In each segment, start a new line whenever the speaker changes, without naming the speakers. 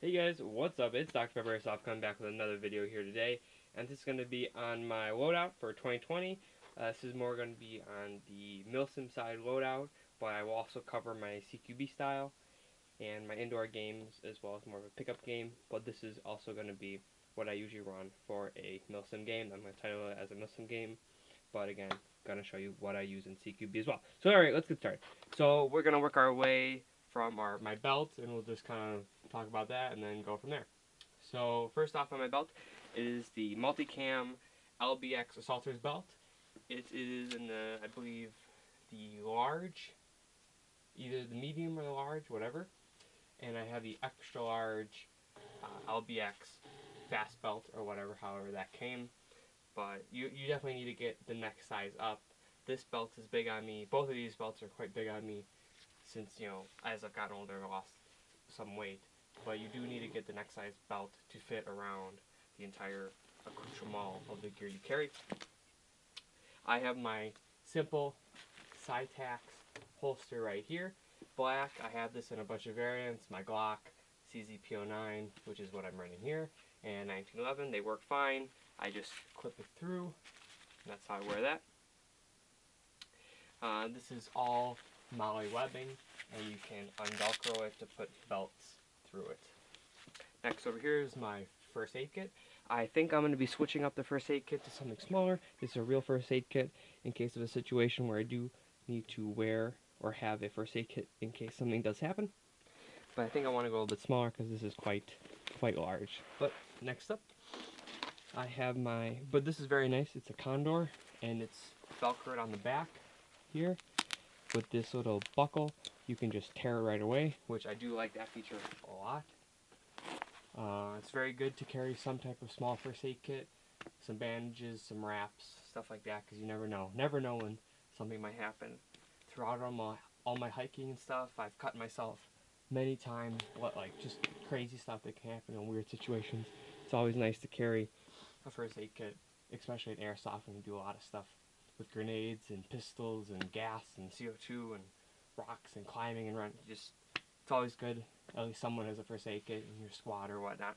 Hey guys, what's up? It's DrPepperAirsoft coming back with another video here today, and this is going to be on my loadout for 2020. This is more going to be on the Milsim side loadout, but I will also cover my CQB style and my indoor games as well as more of a pickup game, but this is also going to be what I usually run for a Milsim game. I'm going to title it as a Milsim game, but again, going to show you what I use in CQB as well. So alright, let's get started. So we're going to work our way from my belt, and we'll just kind of talk about that and then go from there. So first off on my belt is the Multicam LBX Assaulter's belt. It is in the, I believe, the large, either the medium or the large, whatever. And I have the extra large LBX fast belt or whatever, however that came. But you definitely need to get the next size up. This belt is big on me. Both of these belts are quite big on me since, as I've gotten older, I lost some weight. But you do need to get the next size belt to fit around the entire accoutrement of the gear you carry. I have my simple Cytax holster right here. Black. I have this in a bunch of variants. My Glock, CZP09, which is what I'm running here, and 1911. They work fine. I just clip it through, and that's how I wear that. This is all Molly webbing, and you can unvelcro it to put belts through it. Next over here is my first aid kit. I think I'm going to be switching up the first aid kit to something smaller. This is a real first aid kit in case of a situation where I do need to wear or have a first aid kit in case something does happen. But I think I want to go a little bit smaller because this is quite large. But next up, I have but this is very nice. It's a Condor, and it's velcroed on the back here with this little buckle. You can just tear it right away, which I do like that feature a lot. It's very good to carry some type of small first aid kit, some bandages, some wraps, stuff like that, because you never know when something might happen. Throughout all my hiking and stuff, I've cut myself many times, just crazy stuff that can happen in weird situations. It's always nice to carry a first aid kit, especially in Airsoft when you do a lot of stuff with grenades and pistols and gas and CO2 and rocks and climbing and running. It's always good. At least someone has a first aid kit in your squad or whatnot.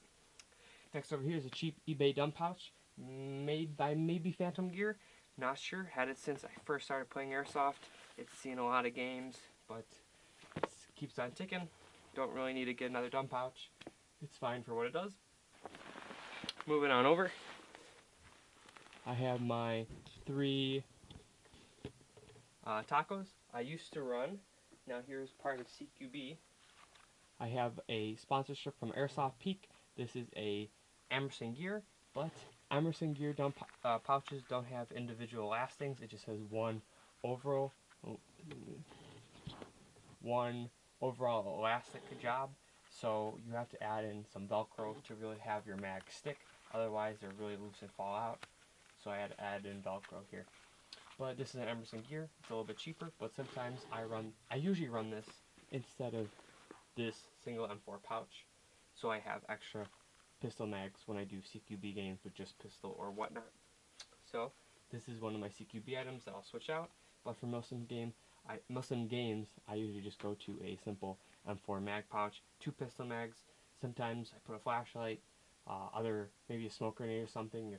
Next over here is a cheap eBay dump pouch made by maybe Phantom Gear. Not sure. Had it since I first started playing Airsoft. It's seen a lot of games, but it keeps on ticking. Don't really need to get another dump pouch. It's fine for what it does. Moving on over. I have my 3 tacos I used to run. Now here's part of CQB. I have a sponsorship from Airsoft Peak. This is a Emerson Gear, but Emerson Gear pouches don't have individual lastings. It just has one overall elastic job. So you have to add in some Velcro to really have your mag stick. Otherwise, they're really loose and fall out. So I had to add in Velcro here. But this is an Emerson Gear. It's a little bit cheaper, but sometimes I usually run this instead of this single M4 pouch, so I have extra pistol mags when I do CQB games with just pistol or whatnot. So this is one of my CQB items that I'll switch out, but for Milsim games, I usually just go to a simple M4 mag pouch, 2 pistol mags. Sometimes I put a flashlight, maybe a smoke grenade or something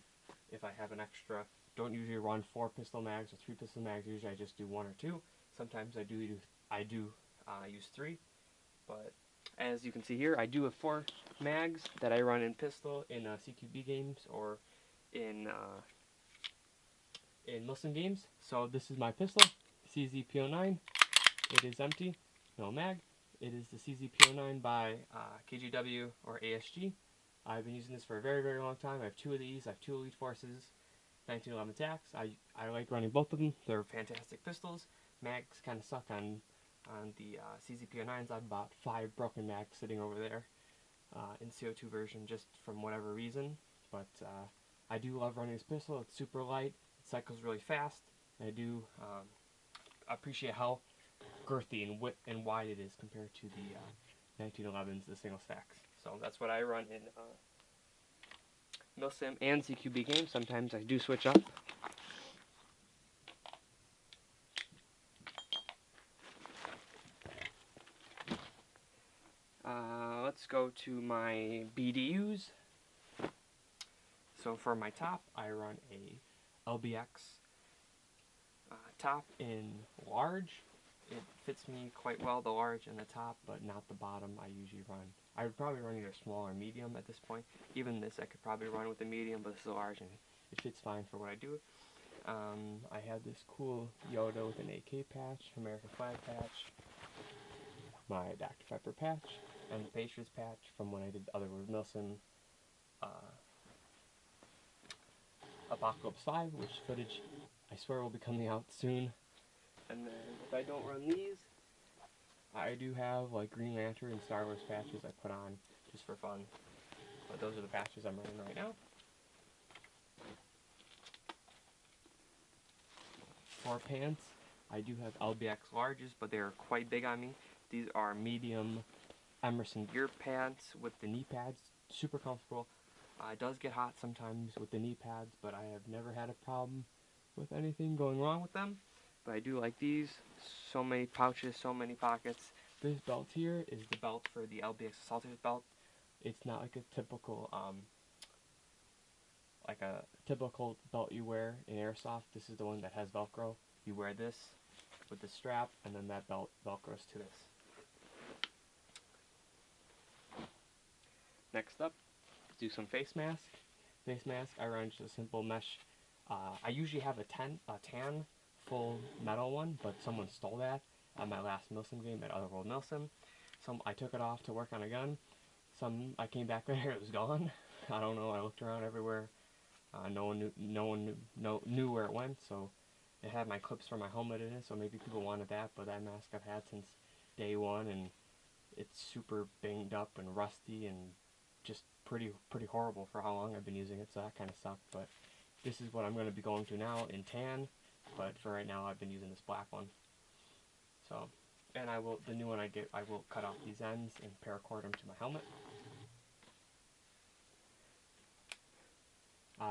if I have an extra. Don't usually run 4 pistol mags or 3 pistol mags. Usually I just do 1 or 2. Sometimes I do use 3. But as you can see here, I do have 4 mags that I run in pistol in CQB games or in Milsim games. So this is my pistol, CZP09. It is empty, no mag. It is the CZP09 by KGW or ASG. I've been using this for a very, very long time. I have 2 of these. I have 2 Elite Forces 1911 attacks. I like running both of them. They're fantastic pistols. Mags kind of suck on the CZP09s. I have about 5 broken mags sitting over there in CO2 version just from whatever reason. But I do love running this pistol. It's super light. It cycles really fast. And I do appreciate how girthy and wide it is compared to the 1911s, the single stacks. So that's what I run in Milsim and CQB games. Sometimes I do switch up. let's go to my BDUs. So for my top, I run a LBX top in large. It fits me quite well, the large and the top, but not the bottom. I would probably run either small or medium at this point. Even this I could probably run with the medium, but this is a large and it fits fine for what I do. I have this cool Yoda with an AK patch, American flag patch, my Dr. Pepper patch, and the Patriots patch from when I did the other with Milsim Apocalypse 5, which footage I swear will be coming out soon. And then if I don't run these, I do have like Green Lantern and Star Wars patches I put on just for fun. But those are the patches I'm running right now. For pants, I do have LBX larges, but they are quite big on me. These are medium Emerson gear pants with the knee pads, super comfortable. It does get hot sometimes with the knee pads, but I have never had a problem with anything going wrong with them. But I do like these. So many pouches, so many pockets. This belt here is the belt for the LBX Assaulters belt. It's not like a typical belt you wear in Airsoft. This is the one that has Velcro. You wear this with the strap, and then that belt Velcros to this. Next up, do some face mask. Face mask, I run just a simple mesh. I usually have a tan full metal one, but someone stole that at my last Milsim game at Otherworld Milsim. I took it off to work on a gun. I came back there, it was gone. I don't know. I looked around everywhere. No one knew where it went. So it had my clips for my helmet in it. So maybe people wanted that, but that mask I've had since day one, and it's super banged up and rusty and just pretty horrible for how long I've been using it. So that kind of sucked. But this is what I'm going to be going to now in tan. But for right now, I've been using this black one. So, and the new one I get, I will cut off these ends and paracord them to my helmet.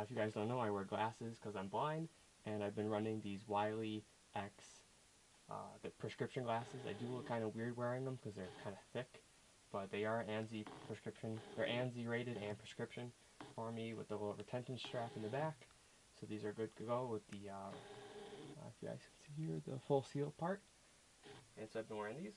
If you guys don't know, I wear glasses because I'm blind, and I've been running these Wiley X, the prescription glasses. I do look kind of weird wearing them because they're kind of thick, but they are ANSI prescription. They're ANSI rated and prescription for me with the little retention strap in the back. So these are good to go with the, if you guys can see here, the full seal part. And so I've been wearing these.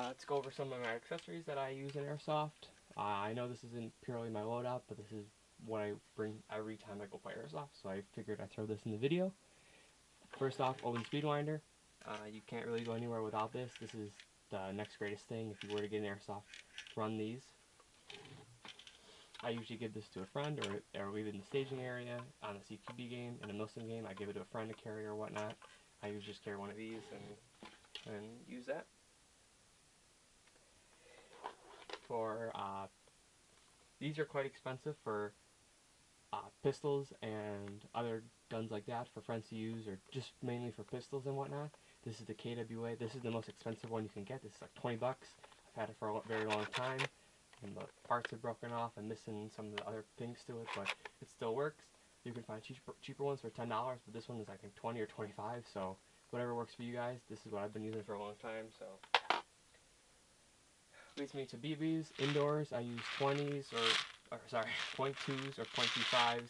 Let's go over some of my accessories that I use in Airsoft. I know this isn't purely my loadout, but this is what I bring every time I go play Airsoft, so I figured I'd throw this in the video. First off, Open Speedwinder. You can't really go anywhere without this. This is the next greatest thing. If you were to get an Airsoft, run these. I usually give this to a friend or leave it in the staging area on a CQB game. In a Milsim game, I give it to a friend to carry or whatnot. I usually just carry one of these and use that. These are quite expensive for pistols and other guns like that for friends to use, or just mainly for pistols and whatnot. This is the KWA. This is the most expensive one you can get. This is like 20 bucks. I've had it for a very long time, and the parts are broken off and missing some of the other things to it, but it still works. You can find cheaper ones for $10, but this one is I think 20 or 25. So whatever works for you guys. This is what I've been using for a long time. So. Leads me to BBs. Indoors, I use 20s or sorry, 0.2s or 0.25s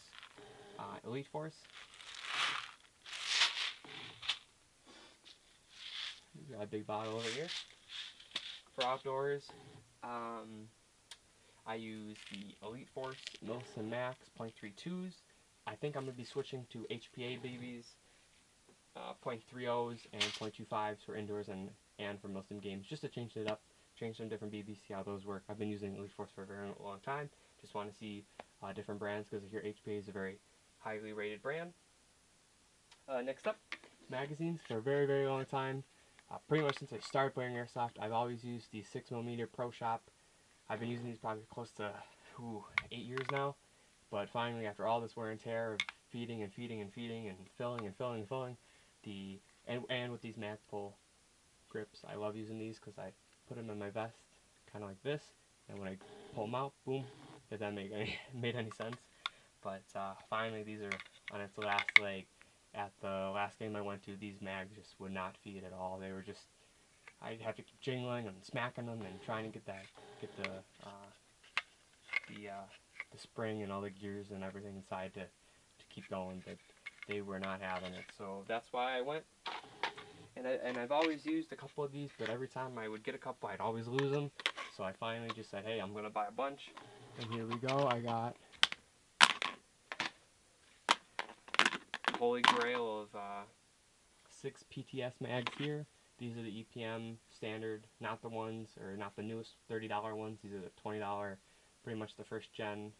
Elite Force. Got a big bottle over here. For outdoors, I use the Elite Force Milsim Max 0.32s. I think I'm going to be switching to HPA BBs, 0.30s and 0.25s for indoors and for Milsim games, just to change it up. Change some different BBs, see how those work. I've been using Elite Force for a very long time. Just want to see different brands because I hear HPA is a very highly rated brand. Next up, magazines. For a very long time, pretty much since I started playing Airsoft, I've always used the 6mm Pro Shop. I've been using these probably close to 8 years now. But finally, after all this wear and tear of feeding and filling, and with these mag pull grips, I love using these because I put them in my vest, kind of like this, and when I pull them out, boom, if that made any sense. But finally, these are on its last leg. At the last game I went to, these mags just would not feed at all. They were just, I'd have to keep jingling and smacking them and trying to get the spring and all the gears and everything inside to keep going, but they were not having it. So that's why I went. And I've always used a couple of these, but every time I would get a couple, I'd always lose them. So I finally just said, hey, I'm going to buy a bunch. And here we go. I got holy grail of 6 PTS mags here. These are the EPM standard, not the ones, or not the newest $30 ones. These are the $20, pretty much the first gen,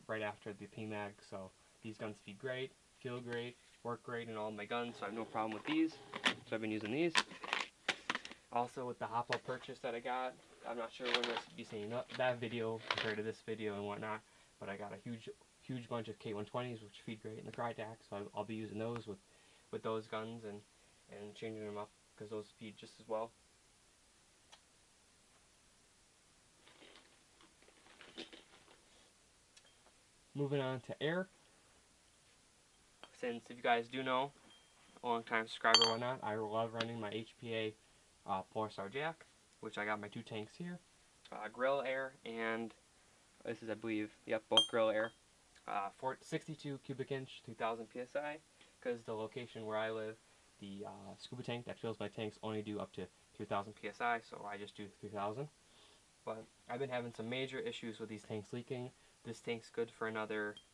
right after the PMag. So these guns feed great, feel great, work great in all my guns, so I have no problem with these. So I've been using these. Also with the Hoppo purchase that I got, I'm not sure when you'll be seeing that video compared to this video and whatnot, but I got a huge bunch of K120s which feed great in the Crytac, so I'll be using those with those guns and changing them up because those feed just as well. Moving on to air. Since if you guys do know, a long time subscriber or whatnot, I love running my HPA Polarstar Jack, which I got my 2 tanks here, grill air, and this is, I believe, yep, both grill air, 62 cubic inch, 2000 psi, because the location where I live, the scuba tank that fills my tanks only do up to 3000 psi, so I just do 3000. But I've been having some major issues with these tanks leaking. This tank's good for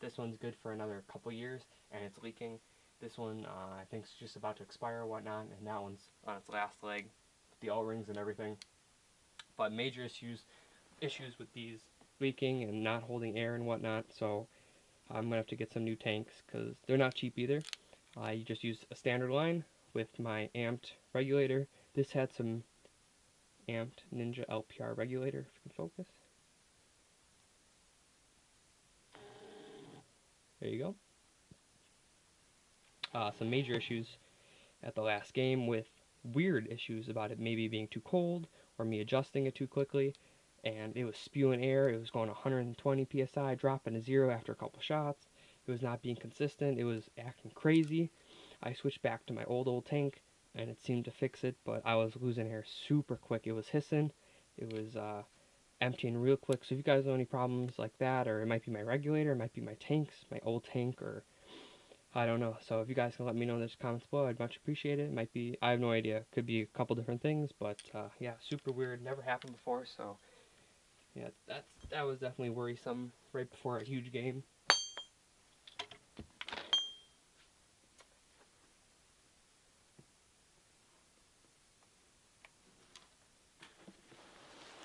this one's good for another couple years, and it's leaking. This one, I think, is just about to expire or whatnot, and that one's on its last leg, with the O-rings and everything. But major issues with these leaking and not holding air and whatnot, so I'm gonna have to get some new tanks because they're not cheap either. I just use a standard line with my amped regulator. This had some amped Ninja LPR regulator, if you can focus. There you go. Some major issues at the last game with weird issues about it maybe being too cold or me adjusting it too quickly, and it was spewing air. It was going 120 psi, dropping to 0 after a couple shots. It was not being consistent. It was acting crazy. I switched back to my old tank and it seemed to fix it, but I was losing air super quick. It was hissing. It was emptying real quick. So if you guys know any problems like that, or it might be my regulator, it might be my tanks, my old tank, or I don't know. So if you guys can let me know in the comments below, I'd much appreciate it. It might be, I have no idea. It could be a couple different things, but yeah, super weird. Never happened before, so yeah, that was definitely worrisome right before a huge game.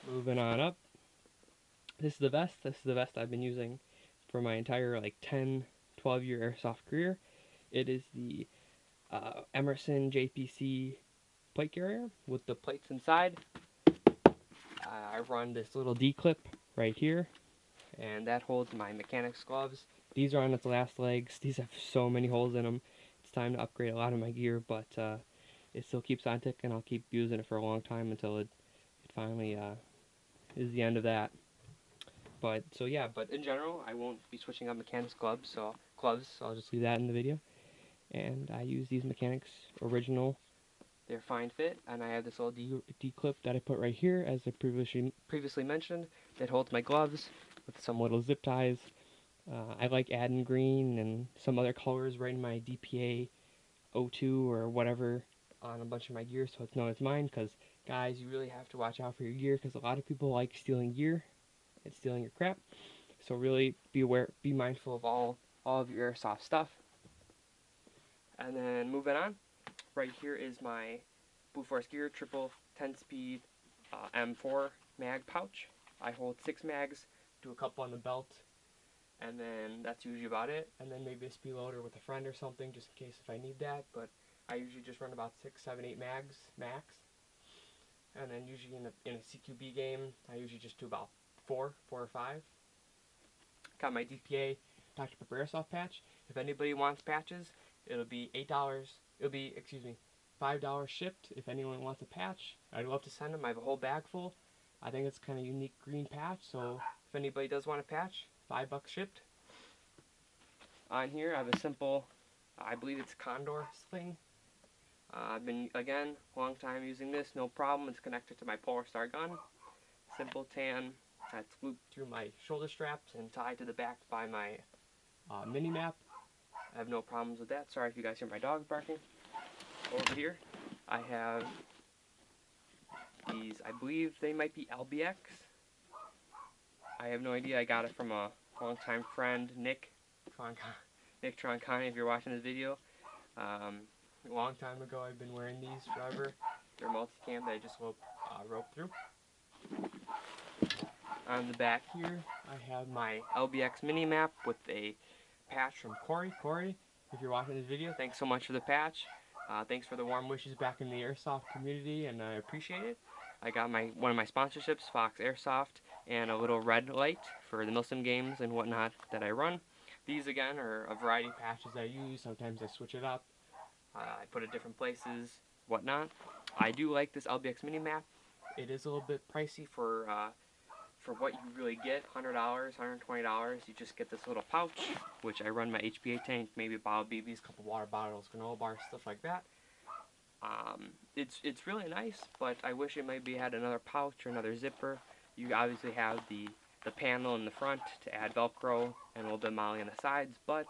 Moving on up. This is the vest. This is the vest I've been using for my entire like 10, 12-year airsoft career. It is the Emerson JPC plate carrier with the plates inside. I run this little D-clip right here, and that holds my mechanics gloves. These are on its last legs. These have so many holes in them. It's time to upgrade a lot of my gear, but it still keeps on ticking. I'll keep using it for a long time until it finally is the end of that. But so yeah, but in general, I won't be switching out mechanics gloves, so I'll just leave that in the video. And I use these mechanics original. They're fine fit, and I have this little D-clip that I put right here, as I previously mentioned, that holds my gloves with some little zip ties. I like adding green and some other colors right in my DPA 02 or whatever on a bunch of my gear, so it's known as mine. Because guys, you really have to watch out for your gear, because a lot of people like stealing gear and stealing your crap. So really be aware, be mindful of all of your airsoft stuff. And then moving on, right here is my Blue Force Gear triple 10-speed M4 mag pouch. I hold 6 mags, do a couple on the belt, and then that's usually about it. And then maybe a speed loader with a friend or something, just in case if I need that. But I usually just run about 6, 7, 8 mags max. And then usually in a CQB game, I usually just do about 4 or 5. Got my DPA DrPepperAirsoft patch. If anybody wants patches, it'll be $8. It'll be, excuse me, $5 shipped. If anyone wants a patch, I'd love to send them. I have a whole bag full. I think it's kind of unique green patch, so if anybody does want a patch, $5 shipped. On here, I have a simple, I believe it's Condor sling. I've been, again, long time using this, no problem. It's connected to my Polar Star gun. Simple tan that's looped through my shoulder straps and tied to the back by my mini map. I have no problems with that. Sorry if you guys hear my dog barking. Over here, I have these, I believe they might be LBX. I have no idea. I got it from a longtime friend, Nick Troncani, if you're watching this video. A long time ago, I've been wearing these forever. They're multicam that I just rope through. On the back here, I have my LBX mini map with a patch from Corey. Corey, if you're watching this video, thanks so much for the patch. Thanks for the warm wishes back in the Airsoft community, and I appreciate it. I got one of my sponsorships, Fox Airsoft, and a little red light for the Milsim games and whatnot that I run. These, again, are a variety of patches I use. Sometimes I switch it up. I put it different places, whatnot. I do like this LBX mini map. It is a little bit pricey for what you really get. $100, $120. You just get this little pouch, which I run my HPA tank, maybe a bottle of BBs, a couple water bottles, granola bars, stuff like that. It's really nice, but I wish it maybe had another pouch or another zipper. You obviously have the panel in the front to add Velcro and a little bit of MOLLE on the sides, but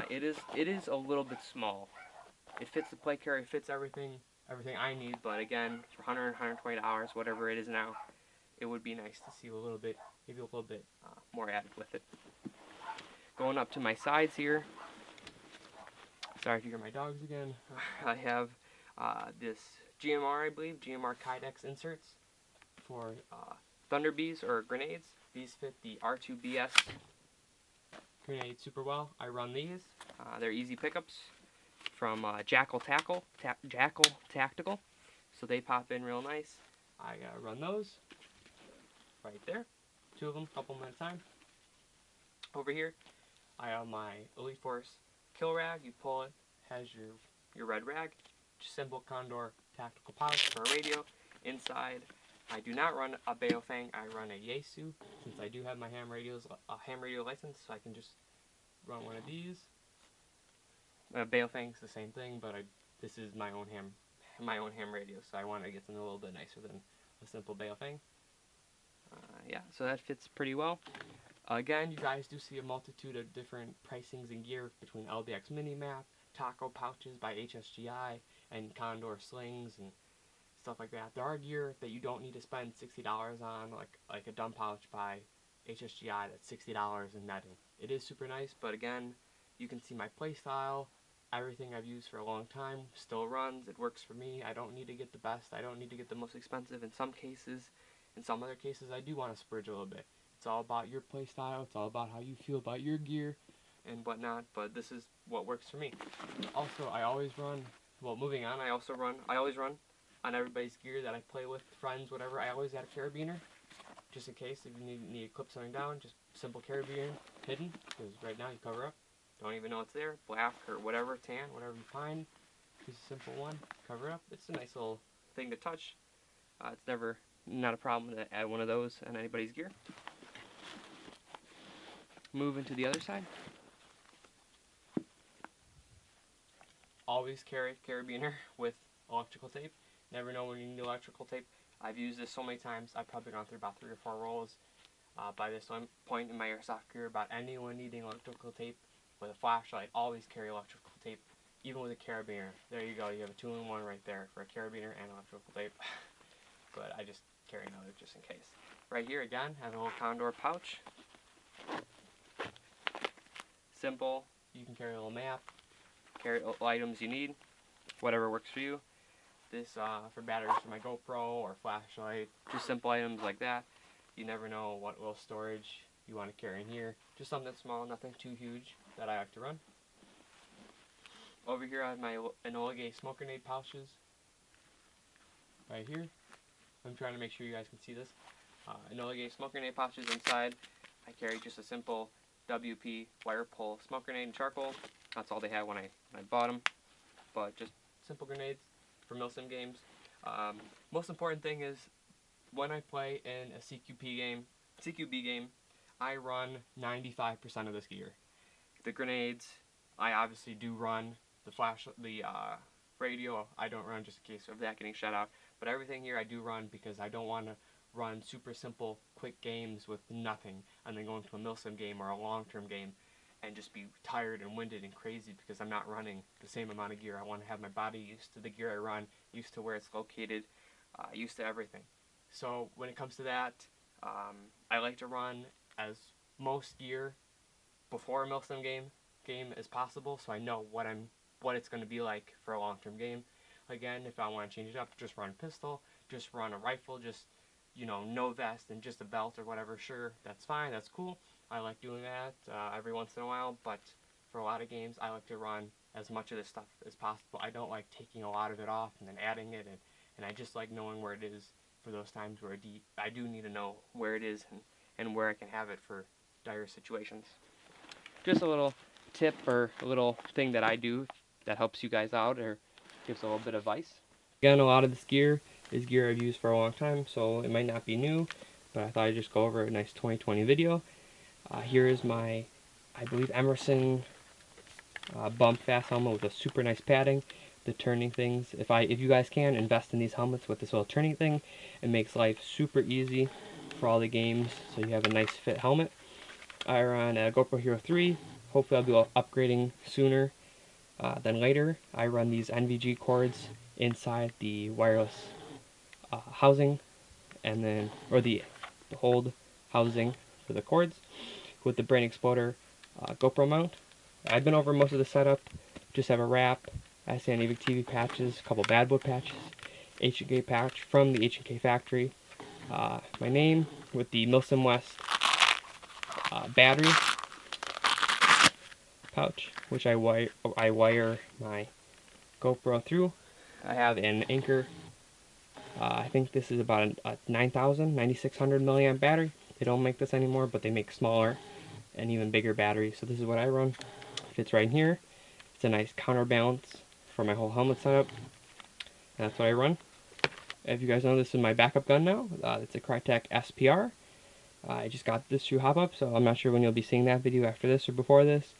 it is a little bit small. It fits the play carry, fits everything I need, but again, for $100, $120, whatever it is now, it would be nice to see maybe a little bit more added with it. Going up to my sides here, sorry if you hear my dogs again, I have this GMR, I believe, GMR Kydex inserts for Thunder Bees or grenades. These fit the R2BS grenade super well. I run these. They're easy pickups from Jackal Tactical, so they pop in real nice. I run those right there, 2 of them, couple them at a time. Over here, I have my Elite Force kill rag. You pull it, has your red rag. Just simple Condor tactical pouch for a radio. Inside, I do not run a Baofeng. I run a Yaesu, since I do have my ham radio license, so I can just run one of these. Baofeng's the same thing, but this is my own ham radio, so I want to get something a little bit nicer than a simple Baofeng. Yeah, so that fits pretty well. Again, you guys do see a multitude of different pricings and gear between LBX Minimap, Taco pouches by HSGI, and Condor slings and stuff like that. There are gear that you don't need to spend $60 on, like a dumb pouch by HSGI that's $60 in netting. It is super nice, but again, you can see my play style. Everything I've used for a long time still runs. It works for me. I don't need to get the best. I don't need to get the most expensive in some cases. In some other cases, I do want to splurge a little bit. It's all about your play style. It's all about how you feel about your gear and whatnot, but this is what works for me. Also, I always run, well, moving on, I always run on everybody's gear that I play with, friends, whatever. I always add a carabiner, just in case if you need to clip something down, just simple carabiner, hidden, because right now you cover up. Don't even know it's there, black or whatever, tan, whatever you find. Just a simple one, cover up. It's a nice little thing to touch. It's not a problem to add one of those on anybody's gear. Move into the other side. Always carry carabiner with electrical tape. Never know when you need electrical tape. I've used this so many times. I've probably gone through about 3 or 4 rolls by this point in my airsoft career. About anyone needing electrical tape with a flashlight, always carry electrical tape, even with a carabiner. There you go. You have a 2-in-1 right there for a carabiner and electrical tape. But I just carry another just in case. Right here again, have a little Condor pouch. Simple. You can carry a little map, carry all items you need, whatever works for you. This for batteries for my GoPro or flashlight, just simple items like that. You never know what little storage you want to carry in here. Just something small, nothing too huge that I like to run. Over here I have my Enola Gay smoke grenade pouches. Right here. I'm trying to make sure you guys can see this. Enola Gay smoke grenade pouches inside. I carry just a simple WP wire pull smoke grenade and charcoal. That's all they had when I bought them. But just simple grenades for Milsim games. Most important thing is when I play in a CQB game, I run 95% of this gear. The grenades, I obviously do run. The radio I don't run just in case of that getting shut out. But everything here I do run because I don't want to run super simple, quick games with nothing and then go into a Milsim game or a long-term game and just be tired and winded and crazy because I'm not running the same amount of gear. I want to have my body used to the gear I run, used to where it's located, used to everything. So when it comes to that, I like to run as most gear before a Milsim game as possible, so I know what it's going to be like for a long-term game. Again, if I want to change it up, just run pistol, just run a rifle, just no vest and just a belt or whatever. Sure, that's fine, that's cool. I like doing that every once in a while, but for a lot of games, I like to run as much of this stuff as possible. I don't like taking a lot of it off and then adding it, and I just like knowing where it is for those times where I do need to know where it is and where I can have it for dire situations. Just a little tip or a little thing that I do that helps you guys out or gives a little bit of advice. Again, a lot of this gear is gear I've used for a long time, so it might not be new, but I thought I'd just go over a nice 2020 video. Here is my, I believe, Emerson bump fast helmet with a super nice padding. The turning things, if you guys can, invest in these helmets with this little turning thing. It makes life super easy for all the games, so you have a nice fit helmet. I run a GoPro Hero 3. Hopefully I'll be upgrading sooner than later. I run these NVG cords inside the wireless housing, and then, or the hold housing for the cords with the Brain Exploder GoPro mount. I've been over most of the setup. Just have a wrap, Sandivic TV patches, a couple Bad Boy patches, H&K patch from the H&K factory, my name with the Milsim West battery pouch, which I wire my GoPro through. I have an Anchor. I think this is about a 9600 milliamp battery. They don't make this anymore, but they make smaller and even bigger batteries. So this is what I run. Fits right in here. It's a nice counterbalance for my whole helmet setup. And that's what I run. If you guys know, this is my backup gun now. It's a Crytek SPR. I just got this through Hop Up, so I'm not sure when you'll be seeing that video, after this or before this.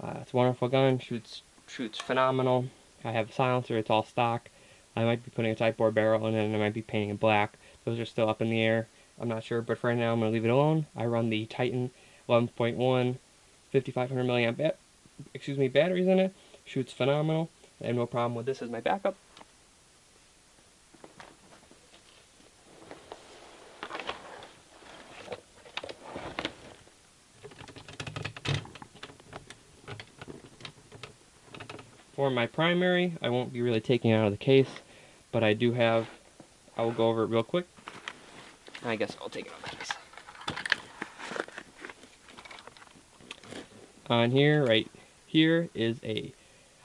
It's a wonderful gun, shoots phenomenal. I have a silencer, it's all stock. I might be putting a Type 4 barrel in it, and I might be painting it black. Those are still up in the air. I'm not sure, but for right now I'm going to leave it alone. I run the Titan 11.1 5500 milliamp batteries in it. Shoots phenomenal. I have no problem with this as my backup. For my primary, I won't be really taking it out of the case, but I do have, I will go over it real quick. I guess I'll take it out of the case. On here, right here, is a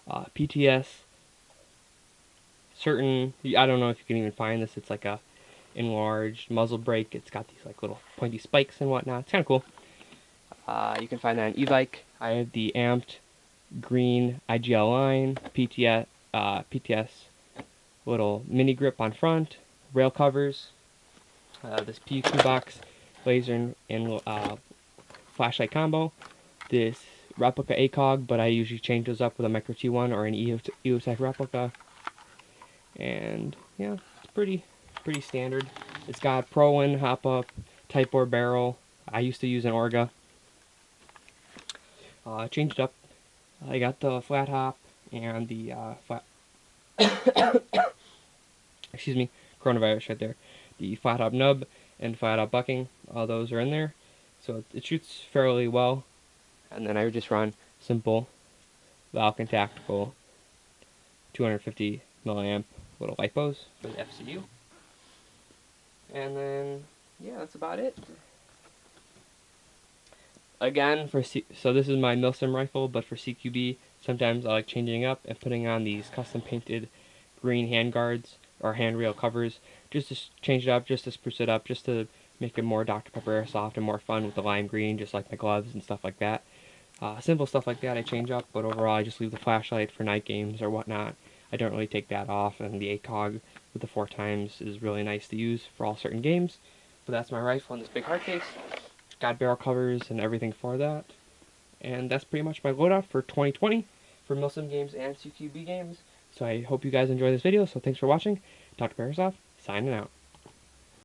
PTS certain, I don't know if you can even find this, it's like a enlarged muzzle brake. It's got these like little pointy spikes and whatnot. It's kind of cool. You can find that on e-bike. I have the amped green IGL line, PTS little mini grip on front, rail covers, this PQ box, laser and flashlight combo, this replica ACOG, but I usually change those up with a Micro T1 or an EOS replica, and yeah, it's pretty standard. It's got Pro-Win, Hop Up, Type 4 barrel. I used to use an Orga. Changed up. I got the flat hop and the flat excuse me, coronavirus right there. The flat hop nub and flat hop bucking, all those are in there. So it shoots fairly well. And then I would just run simple Valken Tactical 250 milliamp little lipos for the FCU. And then, yeah, that's about it. Again, so this is my Milsim rifle, but for CQB, sometimes I like changing up and putting on these custom painted green handguards or handrail covers, just to change it up, just to spruce it up, just to make it more DrPepperAirsoft and more fun with the lime green, just like my gloves and stuff like that. Simple stuff like that I change up, but overall I just leave the flashlight for night games or whatnot. I don't really take that off, and the ACOG with the 4x is really nice to use for all certain games. But that's my rifle in this big hard case. Got barrel covers and everything for that. And that's pretty much my loadout for 2020 for Milsim games and CQB games. So I hope you guys enjoy this video. So thanks for watching. DrPepperAirsoft, signing out.